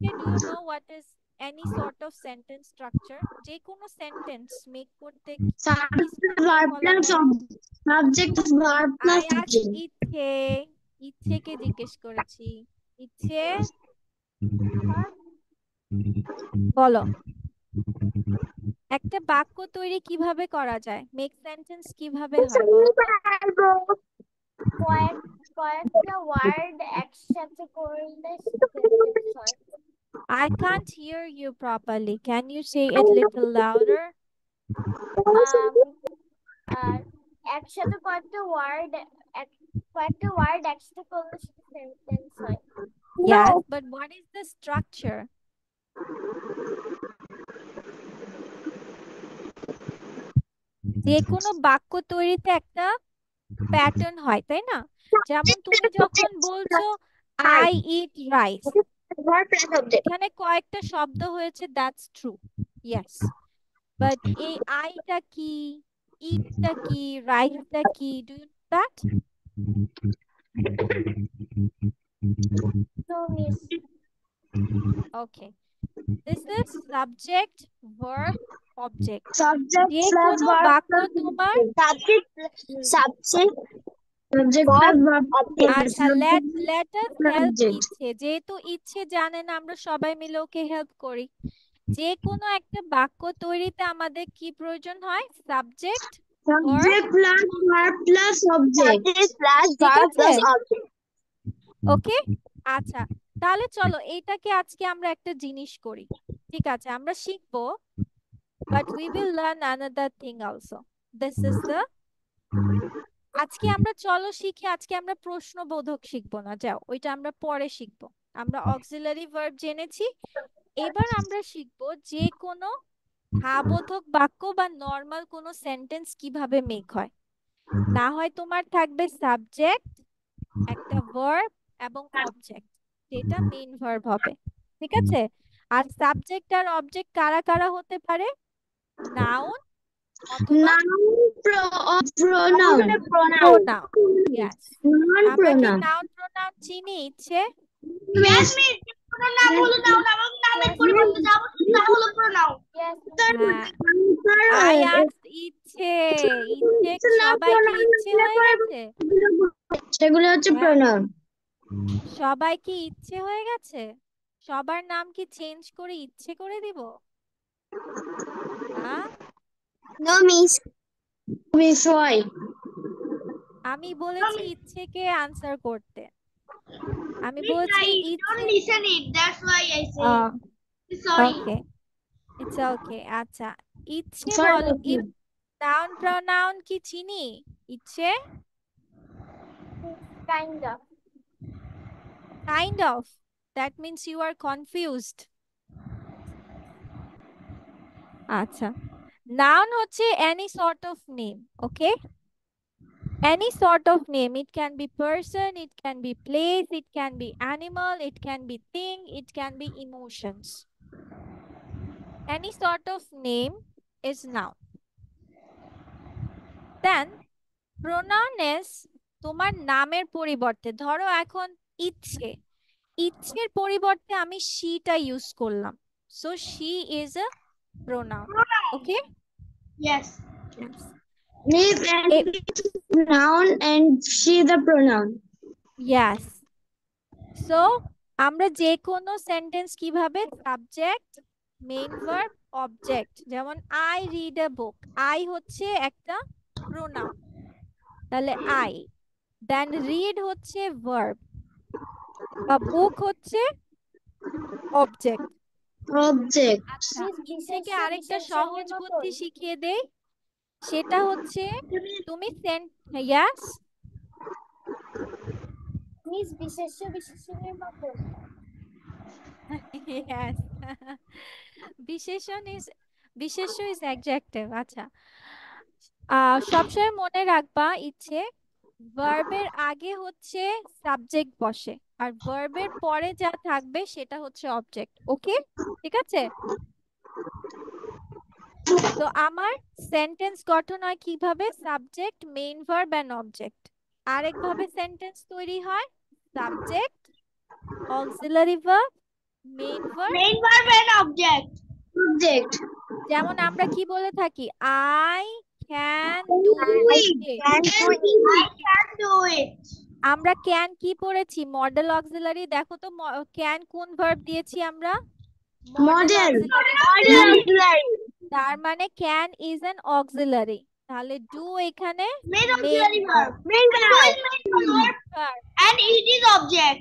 Do you know what is any sort of sentence structure? যে কোনো সেন্টেন্স মেক করতে কি স্ট্রাকচার ফলো করে?
Subject is verb plus
I ask
subject.
Ichchhe, ইচ্ছেকে জিজ্ঞেস করেছি। ইচ্ছে বলো, একটা বাক্য তৈরি কিভাবে করা যায়? মেক সেন্টেন্স কিভাবে হয় বলো তো?
কয়েকটা ওয়ার্ড একসাথে করলে সেন্টেন্স হয়।
I can't hear you properly. Can you say it little louder?
একসাথে কয়েকটা ওয়ার্ড একসাথে করলে সেন্টেন্স হয়।
Yes, but what is the structure? যে কোনো বাক্য তৈরিতে একটা প্যাটার্ন হয়, তাই না? যেমন তুমি যখন বলছো I eat rice,
verb plus object.
এখানে কয়েকটা শব্দ হয়েছে, that's true. Yes, but এই আইটা কি, ইটটা কি, রাইসটা কি, do you know that?
তো miss
Okay, this is subject, verb, object.
Subject
যে
plus
কোনো
verb
বাক্য
plus
তোমার
subject plus verb.
আচ্ছা, let us help
Subject.
ইচ্ছে, যেহেতু ইচ্ছে জানে না আমরা সবাই মিলে ওকে হেল্প করি। যে কোনো একটা বাক্য তৈরিতে আমাদের কি প্রয়োজন হয়? Subject,
Subject plus verb plus object.
Plus
ঠিক
ভার্ব
আছে?
Plus object.
ওকে, আচ্ছা তাহলে চলো এইটাকে আজকে আমরা একটা জিনিস করি। ঠিক আছে, আমরা শিখবো, but we will learn another thing also. This is the আজকে আমরা চলো শিখি, আজকে আমরা প্রশ্নবোধক শিখবো না, যাও ওইটা আমরা পরে শিখবো। আমরা অক্সিলারি ভার্ব জেনেছি, এবার আমরা শিখবো যে কোনো হ্যাবোধক বাক্য বা নর্মাল কোনো সেন্টেন্স কিভাবে মেক হয়। না হয় তোমার থাকবে সাবজেক্ট, একটা ভার্ব এবং অবজেক্ট, যেটা মেইন ভার্ব হবে। ঠিক আছে, আর সাবজেক্ট আর অবজেক্ট কারা কারা হতে পারে? নাউন অথবা
Pronoun.
প্রোনাউন। ইয়েস, আমরা কি
Non-pronoun.
নাউন প্রোনাউন চিনি? ইচ্ছে
Yes.
আই আস্কড ইচ্ছে, ইচ্ছে সবাই কি ইচ্ছে হয়ে গেছে?
সেগুলো হচ্ছে
হ্যাঁ?
pronoun.
সবাই কি ইচ্ছে হয়ে গেছে? সবার নাম কি চেঞ্জ করে ইচ্ছে করে দিব? হ্যাঁ,
No, miss.
Miss why?
আমি বলেছি ইচ্ছেকে আনসার করতে। আমি
Miss,
বলছি
I
ইচ্ছে।
don't listen it. That's why I say. Sorry.
Okay, it's okay. আচ্ছা, ইচ্ছে
Sorry,
বলো।
miss.
নাউন প্রনাউন কি চিনি? Ichchhe
Kind of.
Kind of, that means you are confused. আচ্ছা, নাউন হচ্ছে any sort of name. Okay, any sort of name. It can be person, it can be place, it can be animal, it can be thing, it can be emotions. Any sort of name is noun. Then pronoun is তোমার নামের পরিবর্তে, ধরো এখন ইচ্ছে, ইচ্ছের পরিবর্তে আমি শিটা use করলাম, so she is a pronoun. Okay?
Yes.
Yes.
Miss and noun and she the pronoun.
Yes. So আমরা যে কোনো সেন্টেন্স কিভাবে সাবজেক্ট, মেইন ভার্ব, অবজেক্ট, যেমন I read a book, I হচ্ছে একটা প্রোনাউন, তাহলে আই, দেন রিড হচ্ছে verb, বা বুক হচ্ছে অবজেক্ট।
Object.
আচ্ছা, ইচ্ছেকে আরেকটা সহজ বুদ্ধি শিখিয়ে দেই, সেটা হচ্ছে তুমি ইয়াস
Miss বিশেষণের মতো।
yes বিশেষ্য ইজ অ্যাডজেক্টিভ। আচ্ছা, সবসময় মনে রাখবা ইচ্ছে ভার্বের আগে হচ্ছে সাবজেক্ট বসে, আর ভার্বের পরে যা থাকবে সেটা হচ্ছে অবজেক্ট। ওকে, ঠিক আছে? তো আমার সেন্টেন্স গঠন হয় কিভাবে? Subject, main verb and object. আরেকভাবে সেন্টেন্স তৈরি হয় subject, auxiliary verb, main verb.
Main verb and object.
Object.
যেমন আমরা কি বলে থাকি, I can do it.
I can do it.
আমরা ক্যান কি পড়েছি? Model auxiliary. দেখো তো ক্যান কোন ভার্ব দিয়েছি আমরা? Model
Model.
অক্সিলারি।
Auxiliary.
তার মানে ক্যান ইজ অ্যান অক্সিলারি, তাহলে ডু এখানে
Main
main
auxiliary
verb.
verb. Main verb. And it is object.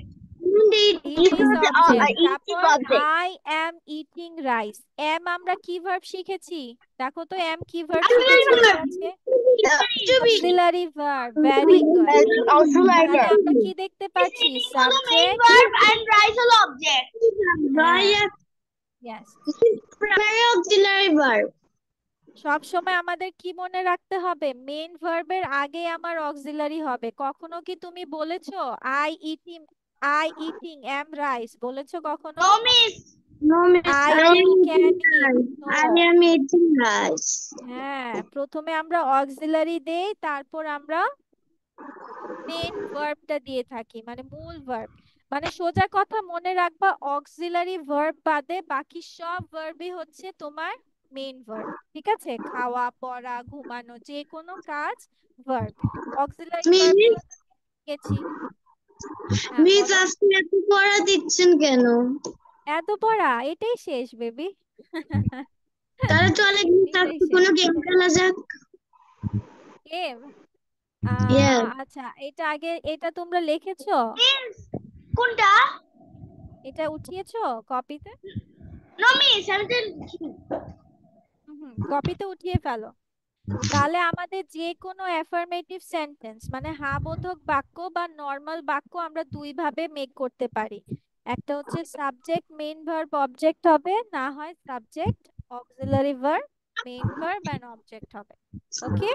It is object.
It is
তারপর
object.
I am eating rice, am আমরা কি verb শিখেছি? দেখো তো এম কি ভার্ব শিখেছি আমরা আজকে? Auxiliary verb. Very good.
Auxiliary
তাহলে
verb.
আমরা কি দেখতে পাচ্ছি?
Main
subject.
verb and rise all object.
Yes,
Primary auxiliary verb.
সব সময় আমাদের কি মনে রাখতে হবে? মেইন ভার্বের আগে আমার অক্সিলারি হবে। কখনো কি তুমি বলেছো আই ইটিং এম রাইস বলেছো কখনো?
No, miss.
No, miss.
I can it.
I am eating rice.
হ্যাঁ, প্রথমে আমরা অক্সিলারি দেই, তারপর আমরা মেইন ভার্বটা দিয়ে থাকি, মানে মূল ভার্ব। মানে সোজা কথা মনে রাখবা, অক্সিলারি ভার্ব বাদে বাকি সব ভার্বই হচ্ছে তোমার মেইন ভার্ব। ঠিক আছে? খাওয়া, পড়া, ঘুমানো, যে কোনো কাজ ভার্ব। অক্সিলারি ভার্ব
Miss,
গেছি। হ্যাঁ
মিস
বলো।
আজকে এত পড়া দিচ্ছেন কেন?
এত পড়া? এটাই শেষ বেবি।
তাহলে চলে গিয়ে
এটাই
আজকে
শেষ।
কোনো গেম খেলা যাক।
গেম?
Yes.
আচ্ছা, এটা আগে, এটা তোমরা লিখেছো?
Miss. Kunta?
এটা উঠিয়েছো কপিতে?
No, miss. I'm still.
কপিতে উঠিয়ে ফেলো। তাহলে আমাদের যে কোনো অ্যাফার্মেটিভ সেন্টেন্স, মানে হ্যাঁ বোধক বাক্য বা নর্মাল বাক্য, আমরা দুই ভাবে মেক করতে পারি। একটা হচ্ছে সাবজেক্ট, মেইন ভার্ব, অবজেক্ট হবে, না হয় subject, auxiliary verb, main verb and object হবে। ওকে,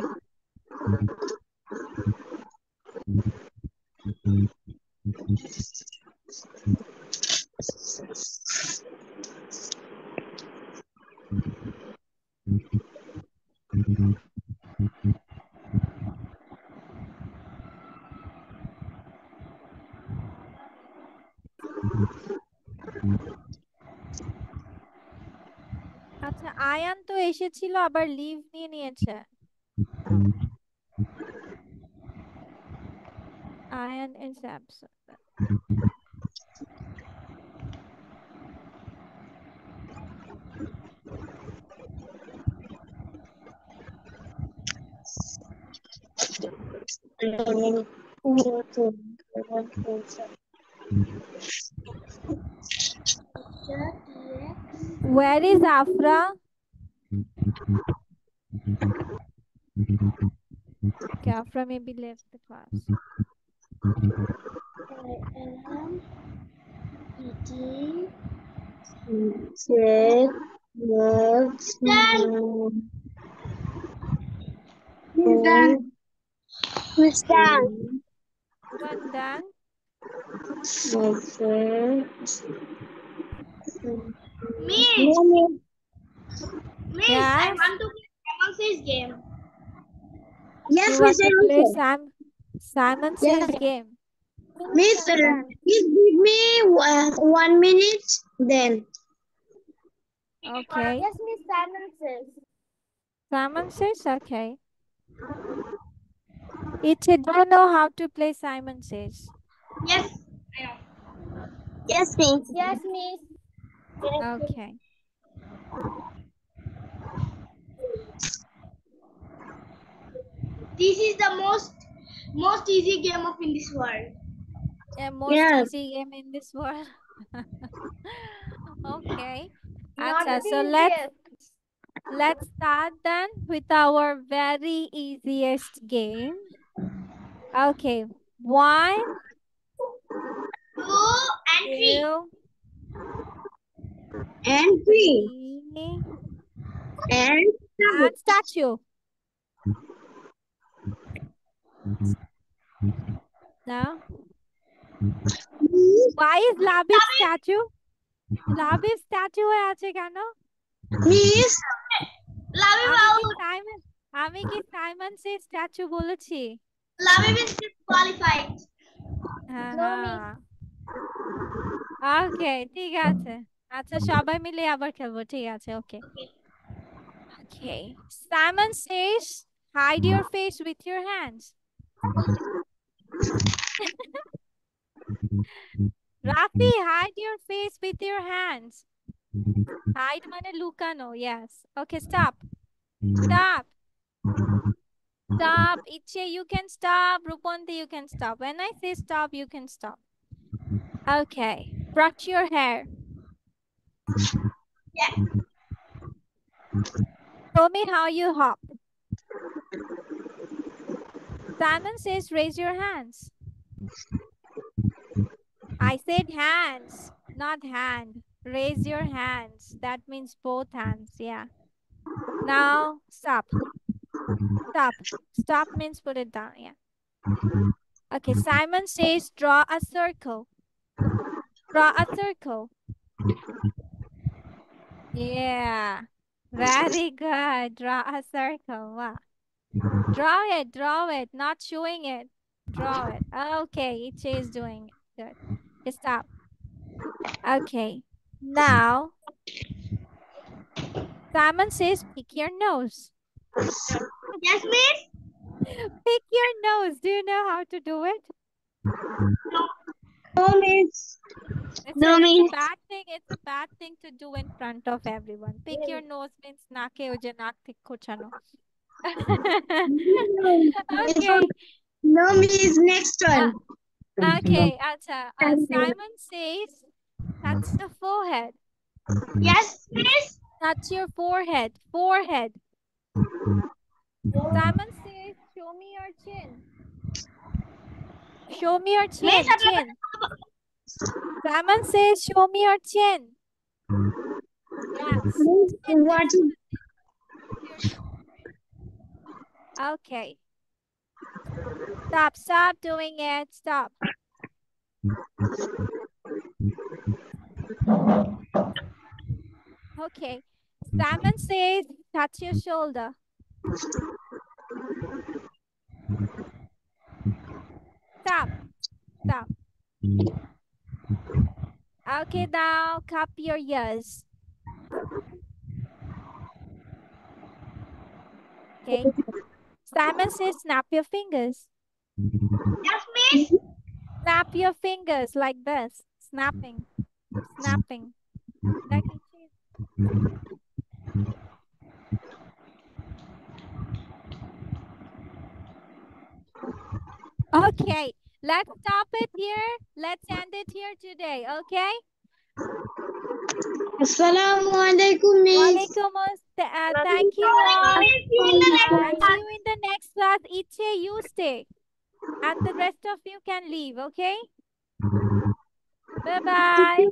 আচ্ছা, আয়ান তো এসেছিল, আবার লিভ নিয়ে নিয়েছে। Ayaan is absent. Where is Afra? Okay, Afra maybe left the class.
Miss Dan.
One done.
No, miss.
Yes.
Among Says game. Yes,
You want
Miss.
to play Simon Says game.
Miss, please give me 1 minute. Then.
Okay.
Yes, Miss Simon says.
Simon Says, okay. Ichi, do you know how to play Simon Says?
Yes.
Yes, Miss. Yes, Miss.
Okay.
This is the most easy game of in this world.
Yeah, most easy game in this world. Okay. Acha, so let's start then with our very easiest game. Okay. 1, 2,
And 3.
3,
And
and statue. Now, why is Labib statue? Labib statue হয়ে আছে কেন?
Miss.
আমি কি Simon সে statue বলেছি?
Labib is disqualified.
হ্যাঁ। ওকে, ঠিক আছে। আচ্ছা, সবাই মিলে আবার খেলবো, ঠিক আছে, ওকে। Okay. Simon says, hide your face with your hands. Rafi, hide your face with your hands. Hide মানে লুকানো, yes. Okay, stop. Stop. Stop. Iche, you can stop. Ruponti, you can stop. When I say stop, you can stop. Okay. Brush your hair.
Yeah.
Show me how you hop. Simon says, raise your hands. I said hands, not hand. Raise your hands. That means both hands. Yeah. Now, stop. Stop. Stop means put it down. Yeah. Okay. Simon says, draw a circle. Draw a circle. Yeah. Very good. Draw a circle. Wow. Draw it. Not showing it. Draw it. Okay. Ichi is doing it. Good. Okay, stop. Okay. Now, Simon says, pick your nose.
Yes, Miss.
Pick your nose. Do you know how to do it?
No, Miss.
It's a bad thing to do in front of everyone. Pick your nose means nake oje nak thik kochano. Okay.
No, Miss. Next one.
Okay, acha. Simon says, touch the forehead.
Yes, Miss.
Touch your forehead. Forehead. Simon says, show me your chin. Show me your chin. Chin. Simon says, show me your chin. Yes.
What is
Okay. Stop doing it. Stop. Okay. Simon says, touch your shoulder. Stop. Okay, now cup your ears. Okay. Simon says, snap your fingers.
Yes, Miss.
Snap your fingers like this. Snapping. Like Okay, let's stop it here. Let's end it here today. Okay.
Assalamualaikum, Miss.
Walaikum thank you all. And see you in the next class. Iche, you stay. And the rest of you can leave, okay? Bye-bye.